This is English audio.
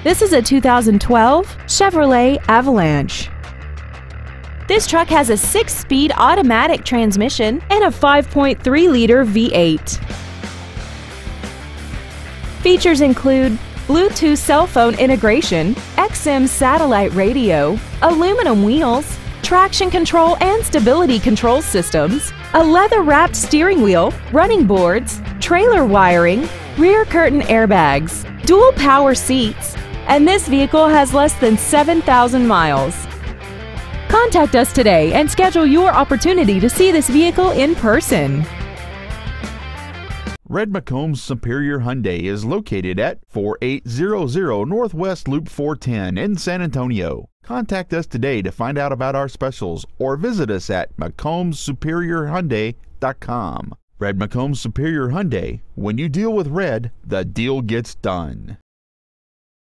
This is a 2012 Chevrolet Avalanche. This truck has a 6-speed automatic transmission and a 5.3-liter V8. Features include Bluetooth cell phone integration, XM satellite radio, aluminum wheels, traction control and stability control systems, a leather-wrapped steering wheel, running boards, trailer wiring, rear curtain airbags, dual power seats, and this vehicle has less than 7,000 miles. Contact us today and schedule your opportunity to see this vehicle in person. Red McCombs Superior Hyundai is located at 4800 Northwest Loop 410 in San Antonio. Contact us today to find out about our specials or visit us at McCombsSuperiorHyundai.com. Red McCombs Superior Hyundai. When you deal with red, the deal gets done.